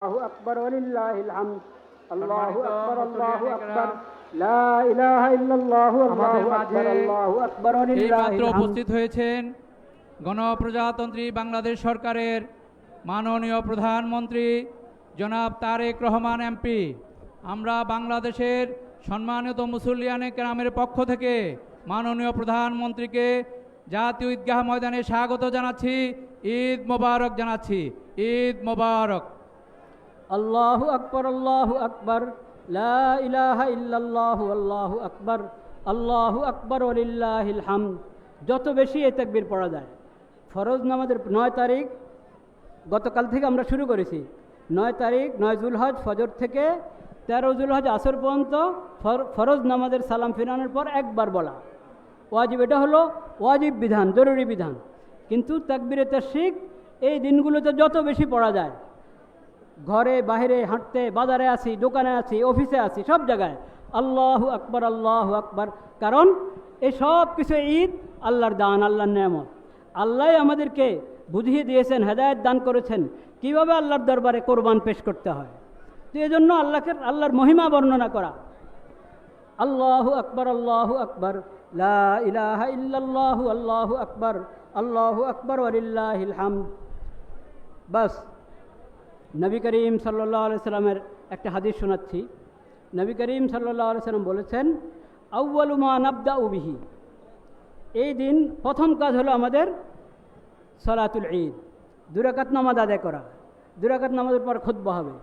আল্লাহু আকবার ওয়ালিল্লাহিল হামদ। আল্লাহু আকবার, আল্লাহু আকবার, লা ইলাহা ইল্লাল্লাহু, আল্লাহু আকবার, আল্লাহু আকবার ওয়ালিল্লাহিল হামদ। উপস্থিত হয়েছেন গণপ্রজাতন্ত্রী বাংলাদেশ সরকারের মাননীয় প্রধানমন্ত্রী জনাব তারেক রহমান এমপি। আমরা বাংলাদেশের সম্মানিত মুসল্লিয়ানে কেরামের পক্ষ থেকে মাননীয় প্রধানমন্ত্রীকে জাতীয় ঈদগাহ ময়দানে স্বাগত জানাচ্ছি, ঈদ মোবারক জানাচ্ছি। ঈদ মোবারক। আল্লাহু আকবার, আল্লাহু আকবার, লা ইলাহা ইল্লাল্লাহু, আল্লাহু আকবার, আল্লাহু আকবার ওয়ালিল্লাহিল হামদ। যত বেশি এই তাকবীর পড়া যায়। ফরজ নামাজের 9 তারিখ গতকাল থেকে আমরা শুরু করেছি। 9 তারিখ 9 জুলহজ ফজর থেকে 13 জুলহজ আসর পর্যন্ত ফরজ নামাজের সালাম ফিরানোর পর একবার বলা ওয়াজিব। এটা হলো ওয়াজিব বিধান, জরুরি বিধান। কিন্তু তাকবীরে তাশরিক এই দিনগুলোতে যত বেশি পড়া যায়, ঘরে বাইরে হাঁটতে, বাজারে আছি, দোকানে আছি, অফিসে আছি, সব জায়গায় আল্লাহু আকবার, আল্লাহু আকবার। কারণ এই সব কিছু ঈদ আল্লাহর দান, আল্লাহর নেয়ামত। আল্লাহ আমাদেরকে বুঝিয়ে দিয়েছেন, হেদায়েত দান করেছেন কিভাবে আল্লাহর দরবারে কোরবান পেশ করতে হয়। তো এই জন্য আল্লাহর মহিমা বর্ণনা করা। আল্লাহু আকবার, আল্লাহু আকবার, লা ইলাহা ইল্লাল্লাহু, আল্লাহু আকবার, আল্লাহু আকবার ওয়ালিল্লাহিল হামদ। বাস। নবী করিম সাল্লাল্লাহু আলাইহি সাল্লামের একটা হাদিস শোনাচ্ছি। নবী করিম সাল্লাল্লাহু আলাইহি সাল্লাম বলেছেন, আউয়ালু মা নাবদাউ বিহি, এই দিন প্রথম কাজ হলো আমাদের সালাতুল ঈদ, 2 রাকাত নামাজ আদায় করা। 2 রাকাত নামাজের পর খুতবা হবে।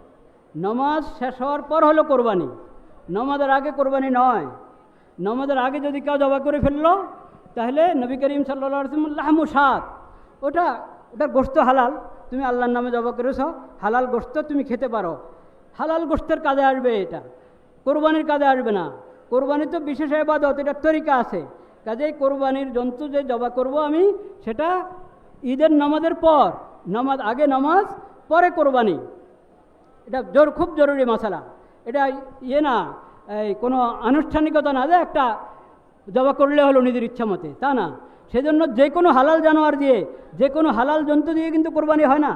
নামাজ শেষ হওয়ার পর হলো কোরবানি। নামাজের আগে কোরবানি নয়। নামাজের আগে যদি কেউ জবাই করে ফেললো তাহলে নবী করিম সাল্লাল্লাহু আলাইহি ওয়াসাল্লাম লাহমু শাত, ওটার গোশত হালাল, তুমি আল্লাহর নামে জবাই করেছ, হালাল গোশত তুমি খেতে পারো। হালাল গোশতের কাজে আসবে, এটা কোরবানির কাজে আসবে না। কোরবানি তো বিশেষ ইবাদত, এটার তরিকা আছে। কাজেই কোরবানির জন্তু যে জবাই করব আমি, সেটা ঈদের নামাজের পর। নামাজ আগে নামাজ, পরে কোরবানি। এটা খুব জরুরি মশালা। এটা না, এই কোনো আনুষ্ঠানিকতা না যে একটা জবাই করলে হলো নিজের ইচ্ছা মতে, তা না। সেজন্য যে কোনো হালাল জানোয়ার দিয়ে, যে কোনো হালাল জন্তু দিয়ে কিন্তু কোরবানি হয় না।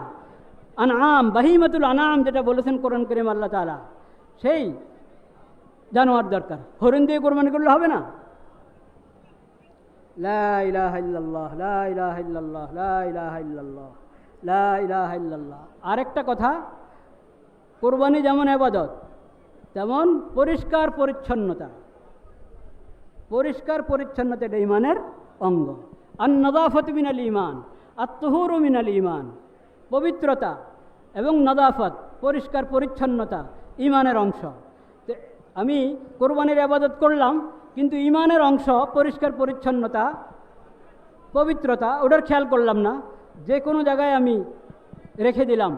আনআম, বাহিমাতুল আনাম যেটা বলেছেন কোরআন কারীম আল্লাহ তাআলা, সেই জানোয়ার দরকার। হরিণ দিয়ে কোরবানি করলে হবে না। লা ইলাহা ইল্লাল্লাহ, লা ইলাহা ইল্লাল্লাহ, লা ইলাহা ইল্লাল্লাহ, লা ইলাহা ইল্লাল্লাহ। আরেকটা কথা, কোরবানি যেমন ইবাদত তেমন পরিষ্কার পরিচ্ছন্নতা। পরিষ্কার পরিচ্ছন্নতা এটা ঈমানের অঙ্গ। আন-নাযাফাতু মিনাল ঈমান, আত-তুহুরু মিনাল ঈমান। পবিত্রতা এবং নাযাফত, পরিষ্কার পরিচ্ছন্নতা ঈমানের অংশ। আমি কোরবানির ইবাদত করলাম, কিন্তু ঈমানের অংশ পরিষ্কার পরিচ্ছন্নতা, পবিত্রতা, ওটার খেয়াল করলাম না। যে কোনো জায়গায় আমি রেখে দিলাম,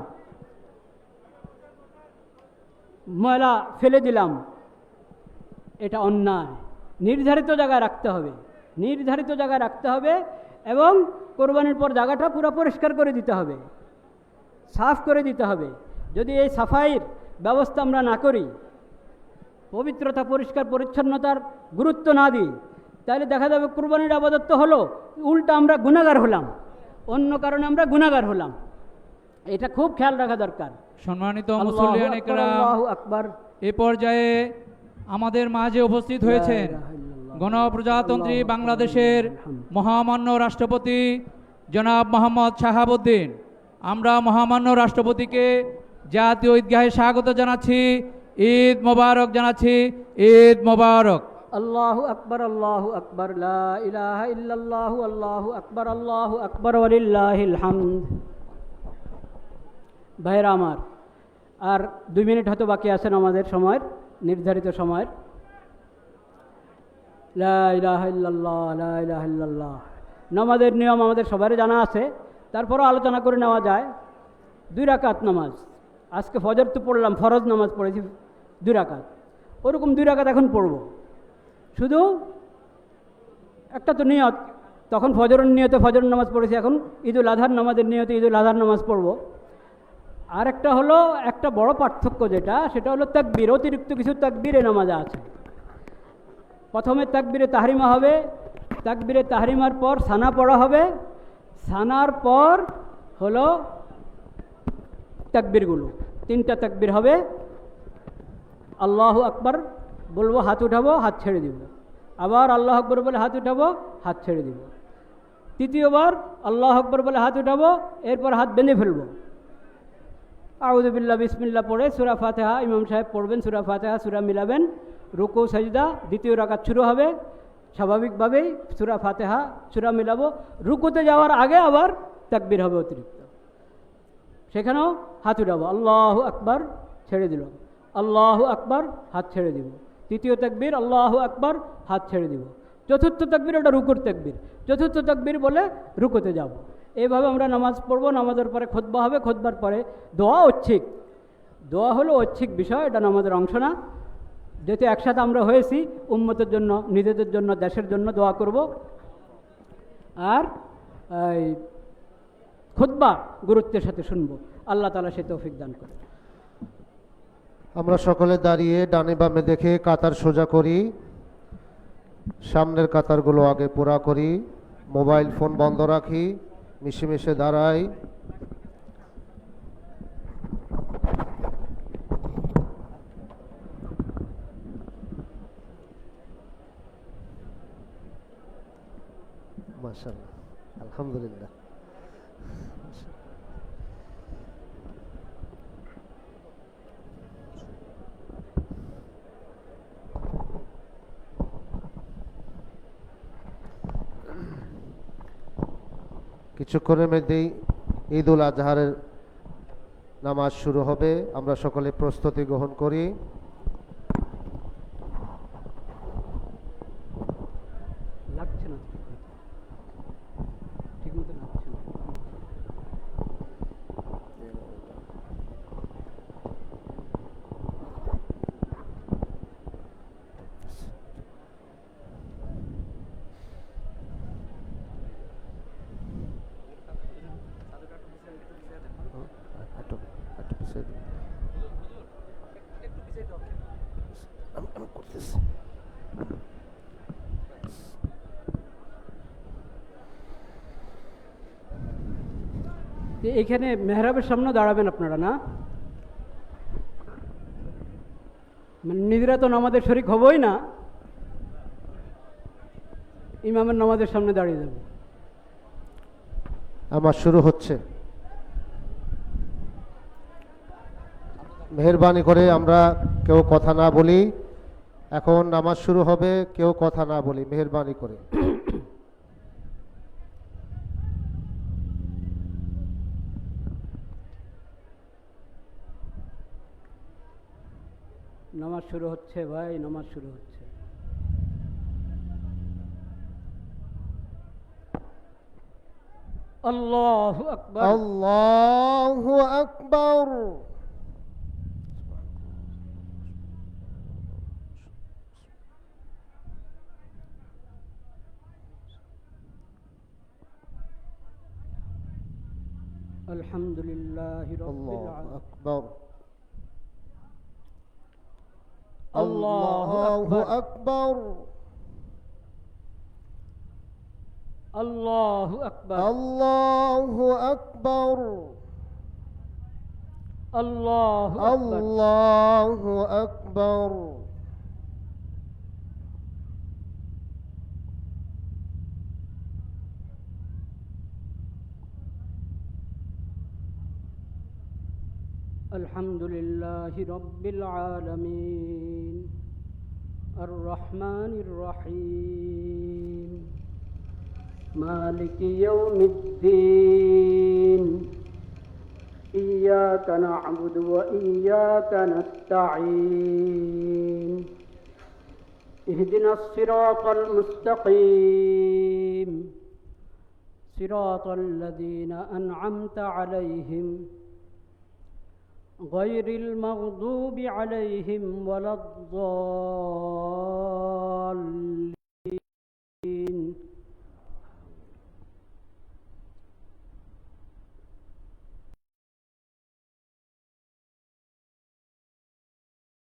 ময়লা ফেলে দিলাম, এটা অন্যায়। নির্ধারিত জায়গায় রাখতে হবে, নির্ধারিত জায়গায় রাখতে হবে। এবং কোরবানির পর জায়গাটা পুরো পরিষ্কার করে দিতে হবে, সাফ করে দিতে হবে। যদি এই সাফাইয়ের ব্যবস্থা আমরা না করি, পবিত্রতা, পরিষ্কার পরিচ্ছন্নতার গুরুত্ব না দিই, তাহলে দেখা যাবে কোরবানির ইবাদত তো হলো, উল্টা আমরা গুনাহগার হলাম, অন্য কারণে আমরা গুনাহগার হলাম। এটা খুব খেয়াল রাখা দরকার। সম্মানিত মুসল্লিয়ানে কেরাম, আল্লাহু আকবার। এ পর্যায়ে আমাদের মাঝে উপস্থিত হয়েছেন গণপ্রজাতন্ত্রী বাংলাদেশের মহামান্য রাষ্ট্রপতি জনাব মোহাম্মদ শাহাবুদ্দিন। আমরা মহামান্য রাষ্ট্রপতিকে জাতীয় ঈদগাহে স্বাগত জানাচ্ছি, ঈদ মোবারক জানাচ্ছি। ঈদ মোবারক। আল্লাহু আকবার, আল্লাহু আকবার, লা ইলাহা ইল্লাল্লাহু, আল্লাহু আকবার, আল্লাহু আকবার ওয়ালিল্লাহিল হামদ। ভাইরা আমার, আর 2 মিনিট হয়তো বাকি আছেন আমাদের সময়ের, নির্ধারিত সময়ের। লা ইলাহা ইল্লাল্লাহ, লা ইলাহা ইল্লাল্লাহ। নামাজের নিয়ম আমাদের সবারই জানা আছে, তারপরও আলোচনা করে নেওয়া যায়। 2 রাকাত নামাজ। আজকে ফজর তো পড়লাম, ফরজ নামাজ পড়েছি 2 রাকাত। ওরকম 2 রাকাত এখন পড়ব। শুধু একটা তো নিয়ত, তখন ফজরের নিয়তে ফজর নামাজ পড়েছি, এখন ঈদুল আজহার নামাজের নিয়তে ঈদুল আজহার নামাজ পড়ব। আর একটা হলো, একটা বড় পার্থক্য সেটা হলো তাকবীর। অতিরিক্ত কিছু তাকবীরে নামাজে আছে। প্রথমে তাকবীরে তাহরিমা হবে, তাকবীরে তাহরিমার পর সানা পড়া হবে, সানার পর হলো তাকবীরগুলো। তিনটা তাকবীর হবে। আল্লাহু আকবার বলবো, হাত উঠাবো, হাত ছেড়ে দিব। আবার আল্লাহ আকবর বলে হাত উঠাবো, হাত ছেড়ে দিব। তৃতীয়বার আল্লাহ আকবর বলে হাত উঠাবো, এরপর হাত বেঁধে ফেলবো। আউযু বিল্লাহ বিসমিল্লাহ পড়ে সূরা ফাতিহা ইমাম সাহেব পড়বেন, সূরা ফাতিহা সূরা মিলাবেন, রুকু সাজদা, দ্বিতীয় রাকাত শুরু হবে। স্বাভাবিকভাবেই সূরা ফাতিহা সূরা মিলাবো। রুকুতে যাওয়ার আগে আবার তাকবীর হবে অতিরিক্ত, সেখানেও হাত উঠাবো, আল্লাহু আকবার, ছেড়ে দিল, আল্লাহু আকবার, হাত ছেড়ে দিব। তৃতীয় তাকবীর আল্লাহু আকবার, হাত ছেড়ে দিব। চতুর্থ তাকবীর ওটা রুকুর তাকবীর, চতুর্থ তাকবীর বলে রুকুতে যাব। এইভাবে আমরা নামাজ পড়বো। নামাজের পরে খুতবা হবে, খুতবার পরে দোয়া ঐচ্ছিক। দোয়া হলো ঐচ্ছিক বিষয়, এটা নামাজের অংশ না। যেহেতু একসাথে আমরা হয়েছি, উম্মতের জন্য, নিজেদের জন্য, দেশের জন্য দোয়া করব। আর এই খুতবা গুরুত্বের সাথে শুনবো। আল্লাহ তাআলা সে তৌফিক দান করে। আমরা সকলে দাঁড়িয়ে ডানে বামে দেখে কাতার সোজা করি, সামনের কাতারগুলো আগে পুরা করি, মোবাইল ফোন বন্ধ রাখি, মিশে মিশে দাঁড়াই। মাশাআল্লাহ, আলহামদুলিল্লাহ। কিছুক্ষণের মধ্যেই ঈদ উল আজহারের নামাজ শুরু হবে। আমরা সকলে প্রস্তুতি গ্রহণ করি। লাগছে না, ঠিক মতো লাগছে না। আমি করতেছি। এখানে মেহরাবের সামনে দাঁড়াবেন আপনারা, না মানে নিজেরা তো নামাজের শরীক হবই না, ইমামের নামাজের সামনে দাঁড়িয়ে যাব। আমার শুরু হচ্ছে। মেহেরবানি করে আমরা কেউ কথা না বলি। এখন নামাজ শুরু হবে, কেউ কথা না বলি, মেহেরবানি করে। নামাজ শুরু হচ্ছে ভাই, নামাজ শুরু হচ্ছে। আল্লাহু আকবার, আল্লাহু আকবার। আলহামদুলিল্লাহি রাব্বিল আল্লাহু আলামিন। আকবার। আল্লাহু আল্লাহু আকবার, আকবার। আল্লাহু আকবার, আল্লাহু আকবার। আল্লাহু আকবার, আল্লাহু আকবার। আলহামদুলিল্লাহি রাব্বিল আলামিন, আর রহমানির রহিম, মালিকি ইয়াউমিদ্দিন, ইয়্যাকা না'বুদু ওয়া ইয়্যাকা নাস্তাঈন, ইহদিনাস সিরাতাল মুস্তাকিম, সিরাতাল লাযীনা আন'আমতা আলাইহিম غير المغضوب عليهم ولا الضالين.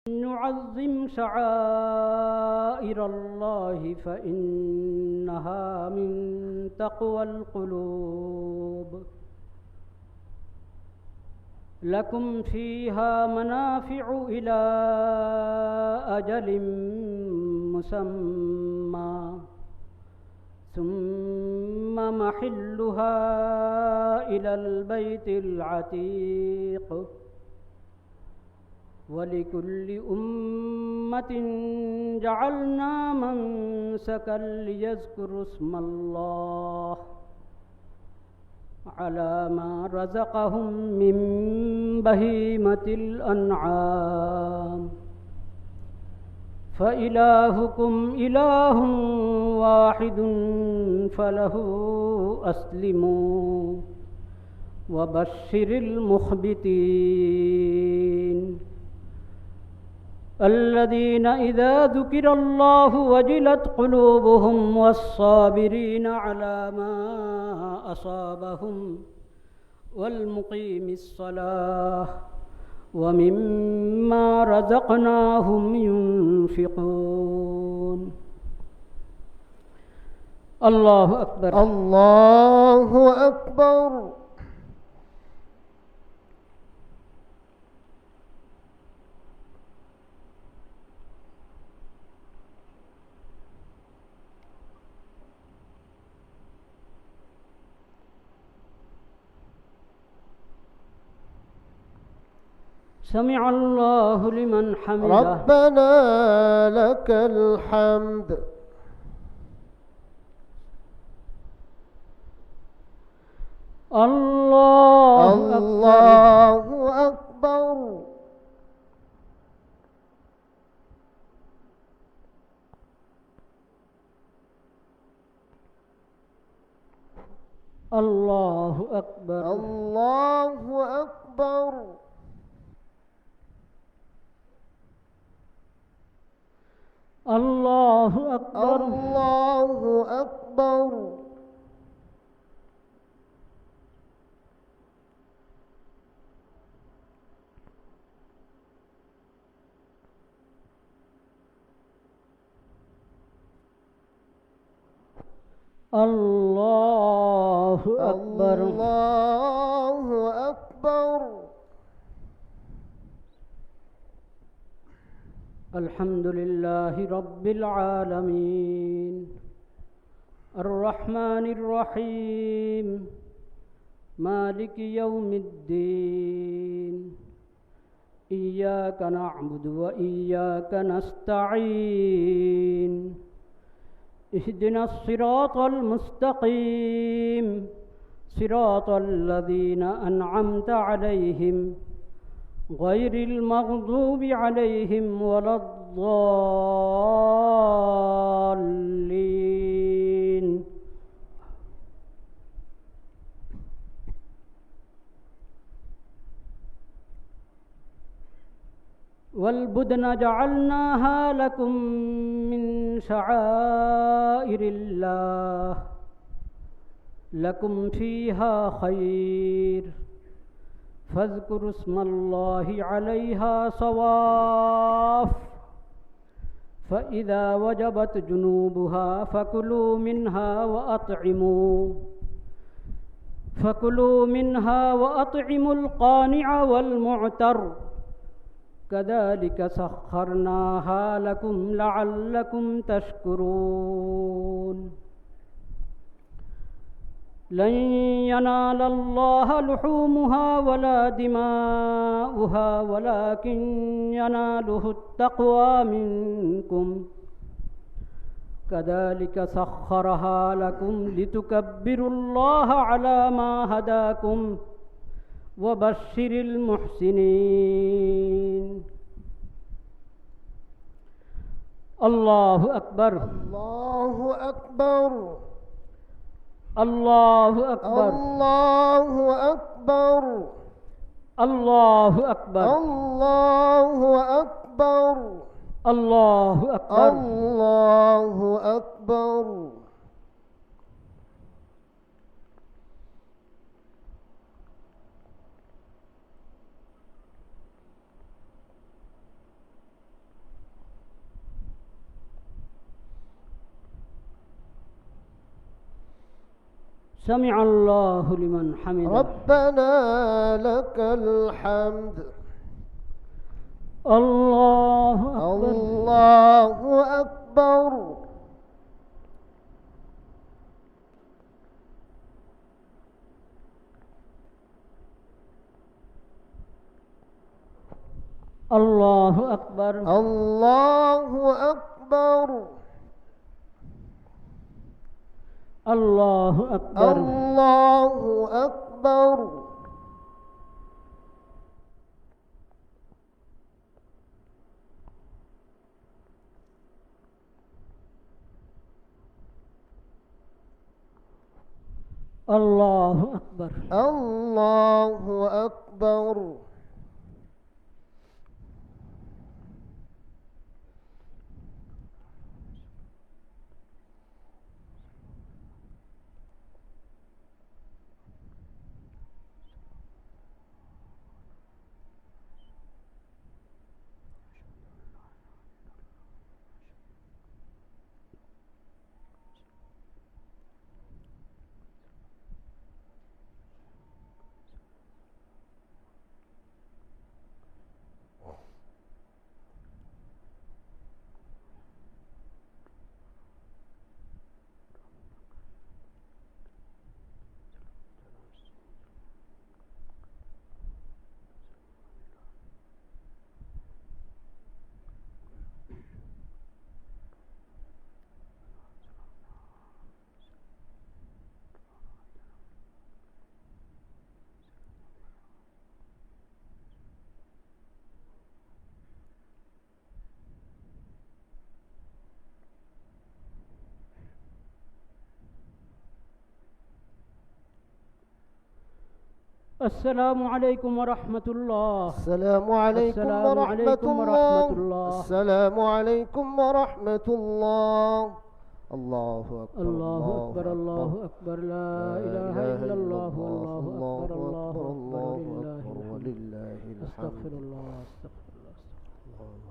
نعظم شعائر الله فإنها من تقوى القلوب. لكم فيها منافع إلى أجل مسمى ثم محلها إلى البيت العتيق ولكل أمة جعلنا منسكا ليذكروا اسم الله على ما رزقهم من بهيمة الأنعام فإلهكم إله واحد فله أسلموا وبشر المخبتين الذين إذا ذكر الله وجلت قلوبهم والصابرين على ما أصابهم والمقيم الصلاة ومما رزقناهم ينفقون الله أكبر الله أكبر. سمع الله لمن حمده ربنا لك الحمد. الله أكبر. الله أكبر الله أكبر. الله أكبر الله أكبر. الله أكبر الله أكبر. الحمد لله رب العالمين الرحمن الرحيم مالك يوم الدين إياك نعبد وإياك نستعين اهدنا الصراط المستقيم صراط الذين أنعمت عليهم غير المغضوب عليهم ولا الضالين والبدن جعلناها لكم من شعائر الله لكم فيها خير فاذكروا اسم الله عليها صواف فإذا وجبت جنوبها فكلوا منها وأطعموا القانع والمعتر كذلك سخرناها لكم لعلكم تشكرون لن ينال الله لحومها ولا دماؤها ولكن يناله التقوى منكم كذلك سخرها لكم لتكبروا الله على ما هداكم وبشر المحسنين الله أكبر الله أكبر. الله أكبر الله أكبر. الله أكبر الله أكبر. الله أكبر الله أكبر. سمع الله لمن حمده ربنا لك الحمد الله أكبر الله أكبر الله أكبر الله أكبر الله أكبر الله أكبر الله أكبر الله أكبر السلام عليكم ورحمة الله السلام عليكم السلام ورحمة عليكم الله ورحمة الله. السلام عليكم ورحمة الله الله أكبر الله أكبر الله أكبر لا إله إلا الله والله أكبر الله أكبر ولله الحمد أستغفر الله أستغفر الله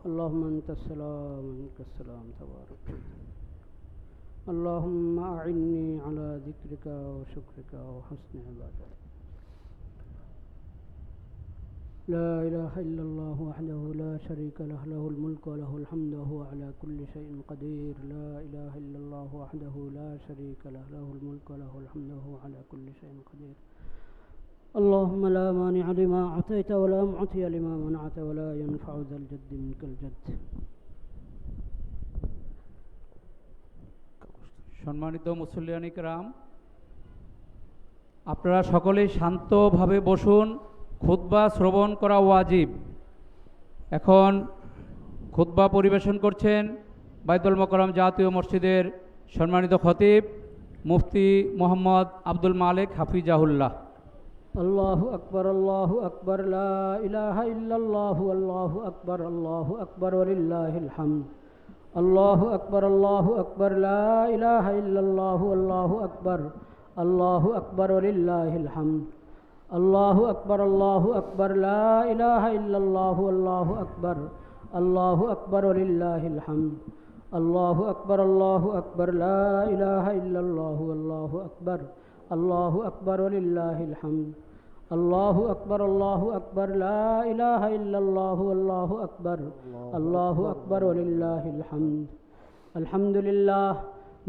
اللهم أنت السلام ومنك السلام تبارك اللهم أعني على ذكرك وشكرك وحسن عبادتك لا إله إلا الله وحده لا شريك له له الملك وله الحمد وهو على كل شيء قدير لا إله إلا الله وحده لا شريك له له الملك وله الحمد وهو على كل شيء قدير اللهم لا مانع لما أعطيت ولا معطي لما منعت ولا ينفع ذا الجد منك الجد সম্মানিত মুসল্লিয়ান ইকরাম, আপনারা সকলেই শান্তভাবে বসুন। খুতবা শ্রবণ করা ওয়াজিব। এখন খুতবা পরিবেশন করছেন বাইতুল মোকাররম জাতীয় মসজিদের সম্মানিত খতিব মুফতি মোহাম্মদ আব্দুল মালিক হাফিজাহুল্লাহ। الله أكبر لا إله إلا الله والله أكبر ولله الحمد الله أكبر لا إله إلا الله والله أكبر ولله الحمد الله أكبر لا إله إلا الله والله أكبر ولله الحمد الله أكبر لا إله إلا الله والله أكبر ولله الحمد الله أكبر لا إله إلا الله والله أكبر ولله الحمد الحمد لله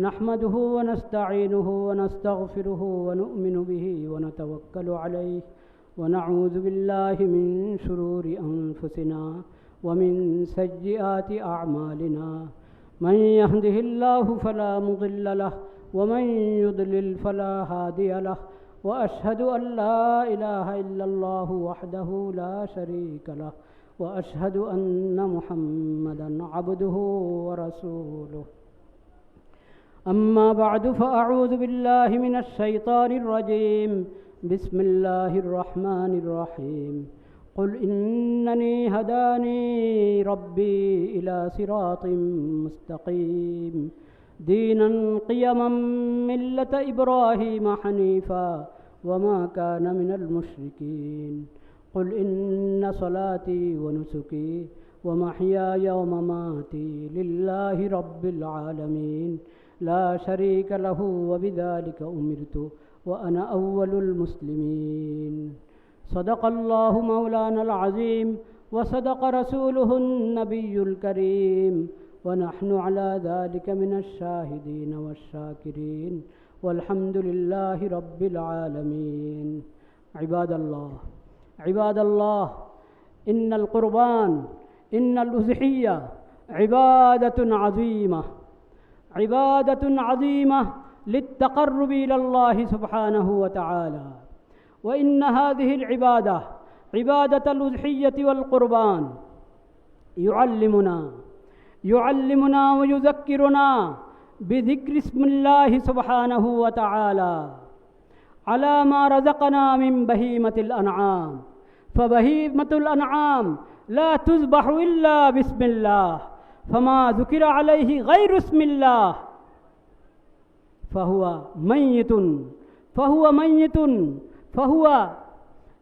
نحمده ونستعينه ونستغفره ونؤمن به ونتوكل عليه ونعوذ بالله من شرور أنفسنا ومن سيئات أعمالنا من يهده الله فلا مضل له ومن يضلل فلا هادي له وأشهد أن لا إله إلا الله وحده لا شريك له وأشهد أن محمدا عبده ورسوله أما بعد فأعوذ بالله من الشيطان الرجيم بسم الله الرحمن الرحيم قل إنني هداني ربي إلى صراط مستقيم دينا قيما ملة إبراهيم حنيفا وما كان من المشركين قل إن صلاتي ونسكي ومحياي ومماتي لله رب العالمين لا شريك له وبذلك أمرت وأنا أول المسلمين. صدق الله مولانا العظيم وصدق رسوله النبي الكريم ونحن على ذلك من الشاهدين والشاكرين والحمد لله رب العالمين. عباد الله، إن القربان، إن الأضحية عبادة عظيمة للتقرب إلى الله سبحانه وتعالى. وإن هذه العبادة، عبادة الأضحية والقربان، يعلمنا ويذكرنا بذكر اسم الله سبحانه وتعالى على ما رزقنا من بهيمة الأنعام. فبهيمة الأنعام لا تذبح إلا بسم الله، فما ذكر عليه غير اسم الله فهو ميت، فهو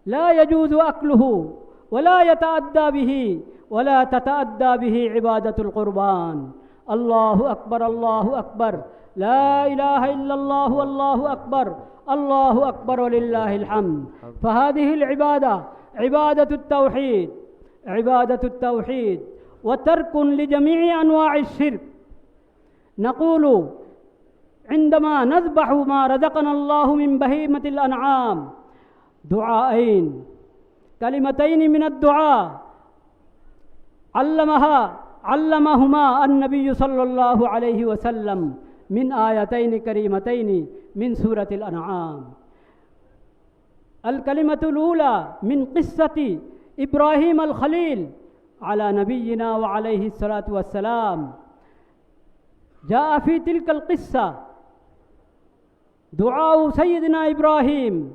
لا يجوز أكله ولا يتأدى به، ولا تتأدى به عبادة القربان. الله أكبر، الله أكبر، لا إله إلا الله والله أكبر، الله أكبر ولله الحمد. فهذه العبادة عبادة التوحيد وترك لجميع أنواع الشرك. نقول عندما نذبح ما رزقنا الله من بهيمة الأنعام دعاءين، كلمتين من الدعاء علمهما النبي صلى الله عليه وسلم من آيتين كريمتين من سورة الأنعام. الكلمة الأولى من قصة إبراهيم الخليل على نبينا وعليه الصلاة والسلام. جاء في تلك القصة دعاء سيدنا إبراهيم: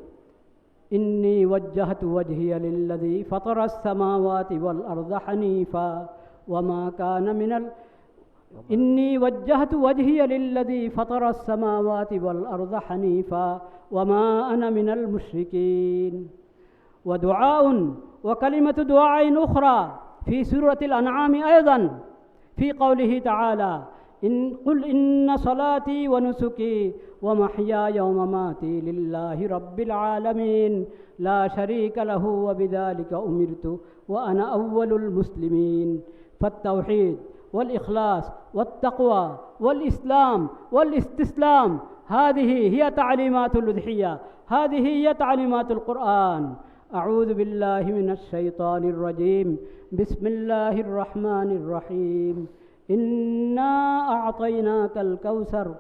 إني وجهت وجهي للذي فطر السماوات والأرض حنيفا وما كان إني وجهت وجهي للذي فطر السماوات والأرض حنيفا وما أنا من المشركين. وكلمة دعاء أخرى في سورة الأنعام أيضا في قوله تعالى: قل إن صلاتي ونسكي ومحياي ومماتي لله رب العالمين لا شريك له وبذلك أمرت وأنا أول المسلمين. فالتوحيد والإخلاص والتقوى والإسلام والاستسلام هذه هي تعليمات الأضحية، هذه هي تعليمات القرآن. أعوذ بالله من الشيطان الرجيم. بسم الله الرحمن الرحيم. إنا أعطيناك الكوثر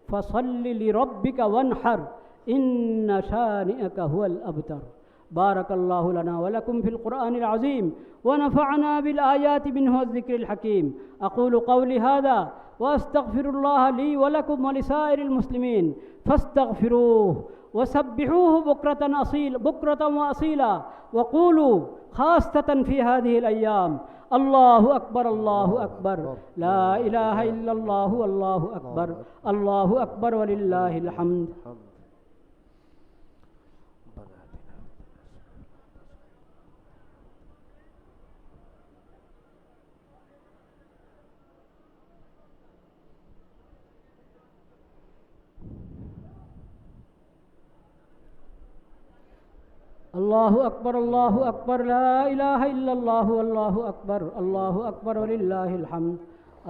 فصل لربك وانحر إن شانئك هو الأبتر. بارك الله لنا ولكم في القرآن العظيم ونفعنا بالآيات منه والذكر الحكيم. أقول قولي هذا وأستغفر الله لي ولكم ولسائر المسلمين فاستغفروه وسبحوه بكرة وأصيلا، وقولوا خاصة في هذه الأيام: الله أكبر، الله أكبر، لا إله إلا الله والله أكبر، الله أكبر ولله الحمد. الله أكبر، الله أكبر، لا إله إلا الله والله أكبر، الله أكبر ولله الحمد.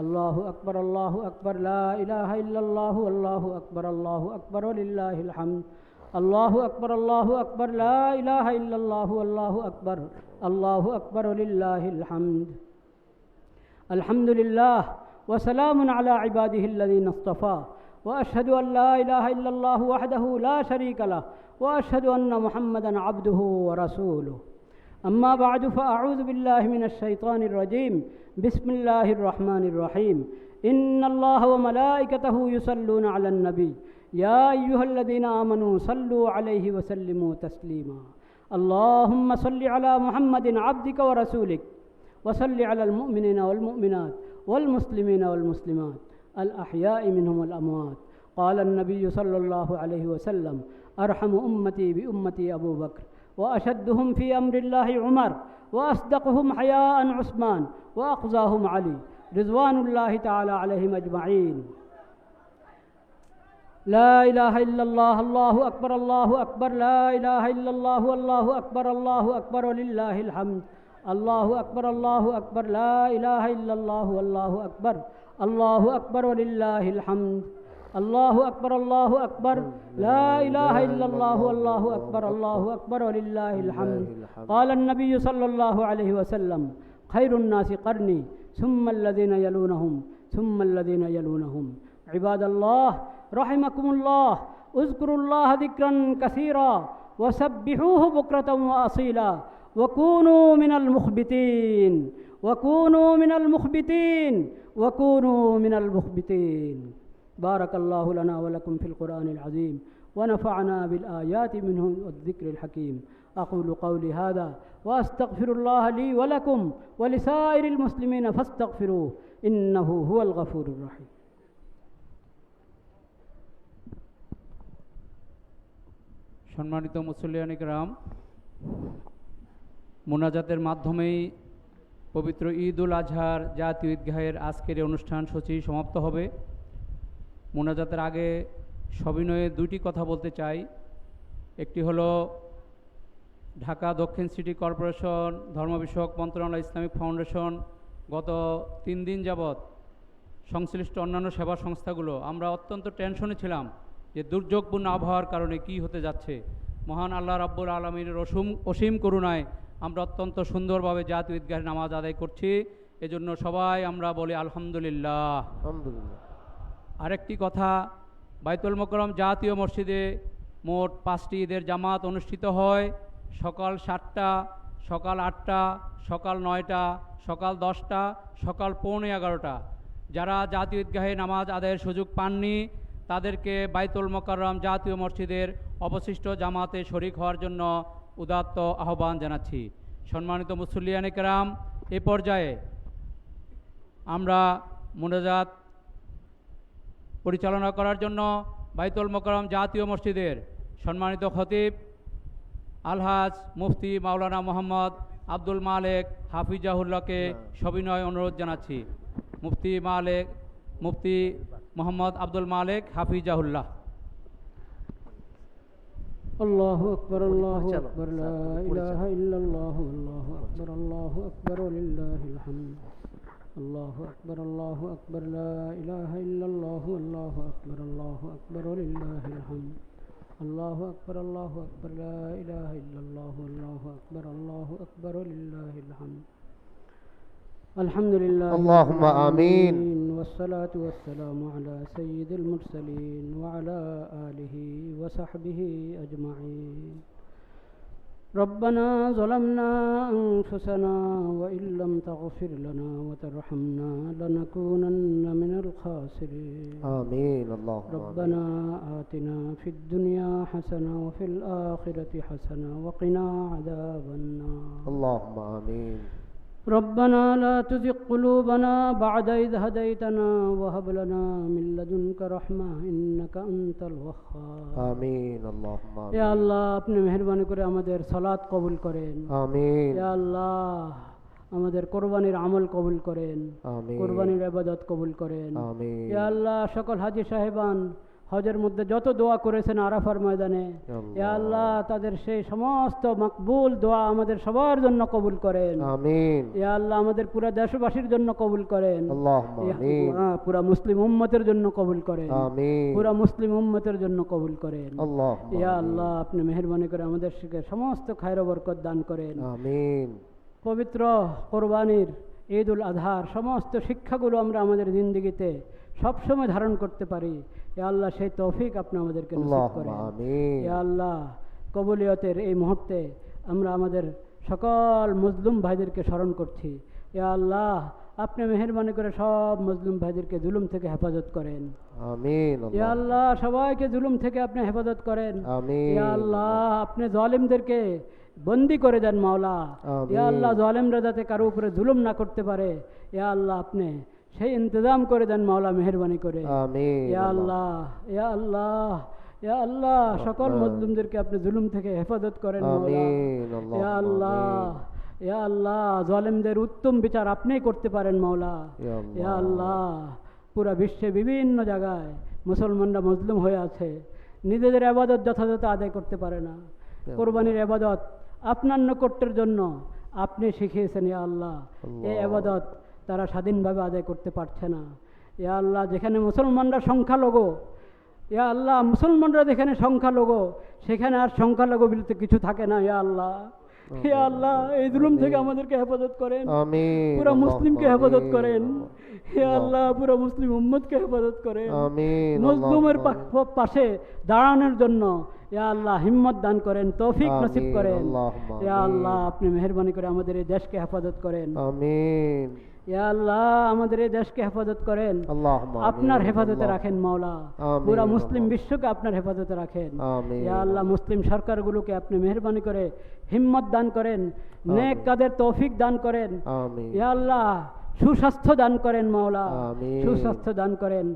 الله أكبر، الله أكبر، لا إله إلا الله والله أكبر، الله أكبر ولله الحمد. الله أكبر، الله أكبر، لا إله إلا الله والله أكبر، الله أكبر ولله الحمد. الحمد لله وسلام على عباده الذين اصطفى، وأشهد أن لا إله إلا الله وحده لا شريك له، وأشهد أن محمدًا عبده ورسوله. أما بعد، فأعوذ بالله من الشيطان الرجيم. بسم الله الرحمن الرحيم. إن الله وملائكته يصلون على النبي يا أيها الذين آمنوا صلوا عليه وسلموا تسليما. اللهم صل على محمد عبدك ورسولك، وصل على المؤمنين والمؤمنات والمسلمين والمسلمات الأحياء منهم والأموات. قال النبي صلى الله عليه وسلم: أرحم أمتي بأمتي أبو بكر، وأشدهم في أمر الله عمر، وأصدقهم حياء عثمان، وأقضاهم علي رضوان الله تعالى عليهم أجمعين. لا إله إلا الله الله أكبر الله أكبر لا إله إلا الله الله أكبر ولله الحمد الله أكبر لا إله إلا الله والله أكبر ولله الحمد الله أكبر لا إله إلا الله والله أكبر ولله الحمد قال النبي صلى الله عليه وسلم خير الناس قرني ثم الذين يلونهم عباد الله رحمكم الله اذكروا الله ذكرا كثيرا وسبحوه بكرة وأصيلا وكونوا من المخبتين بارك الله لنا ولكم في القرآن العظيم ونفعنا بالآيات منه والذكر الحكيم أقول قولي هذا وأستغفر الله لي ولكم ولسائر المسلمين فاستغفروه إنه هو الغفور الرحيم সম্মানিত মুসল্লিয়ান কিরাম, মোনাজাতের মাধ্যমেই পবিত্র ঈদ উল আজহার জাতীয় ঈদগাহের আজকের এই অনুষ্ঠান সূচি সমাপ্ত হবে। মোনাজাতের আগে সবিনয়ে দুইটি কথা বলতে চাই। একটি হলো ঢাকা দক্ষিণ সিটি কর্পোরেশন ধর্ম বিষয়ক মন্ত্রণালয় ইসলামিক ফাউন্ডেশন গত 3 দিন যাবৎ সংশ্লিষ্ট অন্যান্য সেবা সংস্থাগুলো আমরা অত্যন্ত টেনশনে ছিলাম যে দুর্যোগপূর্ণ আবহাওয়ার কারণে কি হতে যাচ্ছে। মহান আল্লাহ রাব্বুল আলামিনের অসীম করুণায় আমরা অত্যন্ত সুন্দরভাবে জাতীয় ঈদগাহে নামাজ আদায় করছি। এজন্য সবাই আমরা বলি আলহামদুলিল্লাহ। আরেকটি কথা, বাইতুল মোকাররম জাতীয় মসজিদে মোট 5টি ঈদের জামাত অনুষ্ঠিত হয়। সকাল 7টা, সকাল 8টা, সকাল 9টা, সকাল 10টা, সকাল 11:15। যারা জাতীয় ঈদগাহে নামাজ আদায়ের সুযোগ পাননি তাদেরকে বাইতুল মোকাররম জাতীয় মসজিদের অবশিষ্ট জামাতে শরিক হওয়ার জন্য উদাত্ত আহ্বান জানাচ্ছি। সম্মানিত মুসল্লিয়ানে কেরাম, এ পর্যায়ে আমরা মোনাজাত পরিচালনা করার জন্য বাইতুল মোকাররম জাতীয় মসজিদের সম্মানিত খতিব আলহাজ মুফতি মাওলানা মোহাম্মদ আব্দুল মালেক হাফিজাহুল্লাহকে সবিনয় অনুরোধ জানাচ্ছি। মুফতি মোহাম্মদ আব্দুল মালেক হাফিজাহুল্লাহ। আল্লাহু আকবার লা ইলাহা ইল্লাল্লাহু আল্লাহু আকবার ওয়ালিল্লাহিল হামদ আল্লাহু আকবার লা ইলাহা ইল্লাল্লাহু আল্লাহু আকবার ওয়ালিল্লাহিল হামদ আল্লাহু আকবার লা ইলাহা ইল্লাল্লাহু আল্লাহু আকবার ওয়ালিল্লাহিল হামদ আলহামদুলিল্লাহ اللهم آمين والصلاة والسلام على سيد المرسلين وعلى آله وصحبه أجمعين ربنا ظلمنا أنفسنا وإن لم تغفر لنا وترحمنا لنكونن من الخاسرين آمين اللهم ربنا آتنا في الدنيا حسنة وفي الآخرة حسنة وقنا عذاب النار اللهم آمين ربنا لا تزغ قلوبنا بعد إذ هديتنا وهب لنا من لدنك رحمة إنك أنت الوهاب آمين اللهم آمين يا الله আপনি মেহেরবানি করে আমাদের সালাত কবুল করেন। آمين يا الله আমাদের কোরবানির আমল কবুল করেন, آمين কোরবানির ইবাদত কবুল করেন। آمين ইয়া আল্লাহ সকল হাজী সাহেবান হজের মধ্যে যত দোয়া করেছেন আরাফার ময়দানে, ইয়া আল্লাহ তাদের সেই সমস্ত মকবুল দোয়া আমাদের সবার জন্য কবুল করেন। آمين ইয়া আল্লাহ আমাদের পুরা দেশবাসীর জন্য কবুল করেন। اللهم آمين পুরা মুসলিম উম্মতের জন্য কবুল করেন। آمين পুরা মুসলিম উম্মতের জন্য কবুল করেন। اللهم ইয়া آمين আল্লাহ আপনি মেহেরবানি করে আমাদের সমস্ত খায়র ও বরকত দান করেন। آمين পবিত্র কোরবানির ঈদ উল আজহার সমস্ত শিক্ষাগুলো আমরা আমাদের জিন্দেগিতে সবসময় ধারণ করতে পারি। ইয়া আল্লাহ সেই তৌফিক আপনি আমাদেরকে নসিব اللهم করেন। آمين ইয়া আল্লাহ কবুলিয়তের এই মুহূর্তে আমরা আমাদের সকল মজলুম ভাইদেরকে স্মরণ করছি। ইয়া আল্লাহ আপনি মেহেরবানি করে সব মজলুম ভাইদেরকে জুলুম থেকে হেফাজত করেন। آمين ইয়া আল্লাহ সবাইকে জুলুম থেকে আপনি হেফাজত করেন। آمين ইয়া আল্লাহ আপনি জালিমদেরকে বন্দি করে দেন মাওলা। আমিন। ইয়া আল্লাহ জালিমরা যাতে কারো উপরে জুলুম না করতে পারে, ইয়া আল্লাহ আপনি সেই ইন্তজাম করে দেন মাওলা মেহেরবানি করে। آمين ইয়া আল্লাহ ইয়া আল্লাহ ইয়া আল্লাহ সকল মজলুমদেরকে আপনি জুলুম থেকে হেফাজত করেন মাওলা। آمين ইয়া اللهم আল্লাহ آمين ইয়া আল্লাহ জালিমদের উত্তম বিচার আপনিই করতে পারেন মাওলা। يا الله ইয়া আল্লাহ পুরা বিশ্বে বিভিন্ন জায়গায় মুসলমানরা মজলুম হয়ে আছে, নিজেদের আবাদত যথাযথ আদায় করতে পারে না। কোরবানির আবাদত আপনার নৈকট্যের জন্য আপনি শিখিয়েছেন ইয়া আল্লাহ, এই আবাদত তারা স্বাধীনভাবে আদায় করতে পারছে না। ইয়া আল্লাহ, যেখানে মুসলমানরা সংখ্যালঘু, ইয়া আল্লাহ মুসলমানরা যেখানে সংখ্যালঘু, সেখানে আর সংখ্যালঘু বলতে কিছু থাকে না। ইয়া আল্লাহ, ইয়া আল্লাহ, এই জুলুম থেকে আমাদেরকে হেফাজত করেন, আমিন। পুরো মুসলিমকে হেফাজত করেন। হে আল্লাহ, পুরো মুসলিম উম্মতকে হেফাজত করেন। আমিন। মজলুমের পাশে দাঁড়ানোর জন্য ইয়া আল্লাহ হিম্মত দান করেন, তৌফিক নসিব করেন। ইয়া আল্লাহ, আপনি মেহেরবানি করে আমাদের এই দেশকে হেফাজত করেন। আমিন। ইয়া আল্লাহ, আমাদের এই দেশকে হেফাজত করেন, আল্লাহুম্মা আমিন। আপনার হেফাজতে রাখেন মাওলা। আমিন। পুরা মুসলিম বিশ্বকে আপনার হেফাজতে রাখেন। আমিন। ইয়া আল্লাহ, মুসলিম সরকারগুলোকে আপনি মেহেরবানি করে হিম্মত দান করেন, নেক কাজের তৌফিক দান করেন। আমিন। ইয়া আল্লাহ, সুস্বাস্থ্য দান করেন মাওলা, আমিন। সুস্বাস্থ্য দান করেন।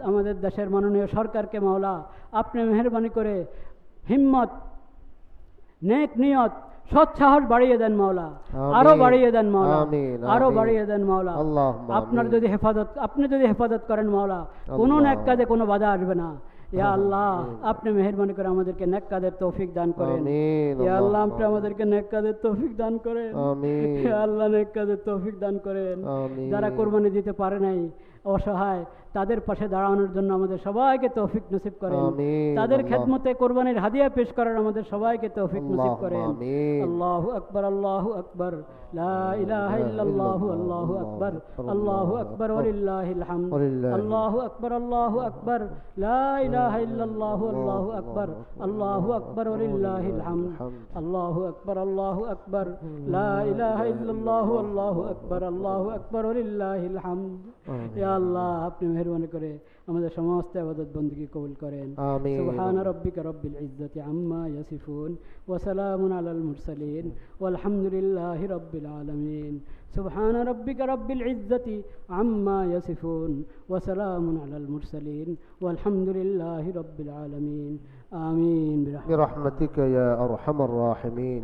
আমাদের দেশের মাননীয় সরকারকে মাওলা আপনি মেহেরবানি করে হিম্মত, নেক নিয়ত, সৎ সাহস বাড়িয়ে দেন মাওলা, আরো বাড়িয়ে দেন মাওলা, আরো বাড়িয়ে দেন মাওলা। আপনার যদি আপনি যদি হেফাজত করেন মাওলা, কোনো নেক কাজে কোনো বাধা আসবে না। ইয়া আল্লাহ, আপনি মেহেরবানি করে আমাদেরকে নেক কাজের তৌফিক দান করেন। ইয়া আল্লাহ, আপনি আমাদেরকে নেক কাজের তৌফিক দান করেন। ইয়া আল্লাহ, নেক কাজের তৌফিক দান করেন। যারা কোরবানি দিতে পারে নাই, অসহায়, তাদের পাশে দাঁড়ানোর জন্য আমাদের সবাইকে তৌফিক নসিব করেন। তাদের খেদমতে কোরবানির হাদিয়া পেশ করার আমাদের সবাইকে তৌফিক নসিব করেন। আল্লাহু আকবার, আল্লাহু আকবার, লা ইলাহা ইল্লাল্লাহু, আল্লাহু আকবার, আল্লাহু আকবার ওয়ালিল্লাহিল হামদ। আল্লাহু আকবার, আল্লাহু আকবার, লা ইলাহা ইল্লাল্লাহু, আল্লাহু আকবার, আল্লাহু আকবার ওয়ালিল্লাহিল হামদ। আল্লাহু আকবার, আল্লাহু আকবার, লা ইলাহা ইল্লাল্লাহু, আল্লাহু আকবার, আল্লাহু আকবার ওয়ালিল্লাহিল হামদ। ইয়া আল্লাহ, আপনি মেহেরবানি করে আমাদের সমস্ত ইবাদত বندگی কবুল করেন। সুবহান রাব্বিকা রাব্বিল ইজ্জাতি আম্মা ইয়াসিফুন ওয়া সালামুন আলাল মুরসালিন ওয়ালহামদুলিল্লাহি রাব্বিল আলামিন। সুবহান রাব্বিকা রাব্বিল ইজ্জাতি আম্মা ইয়াসিফুন ওয়া সালামুন আলাল মুরসালিন ওয়ালহামদুলিল্লাহি রাব্বিল আলামিন। আমিন বিরহমাতিকা ইয়া আরহামার রাহিমিন।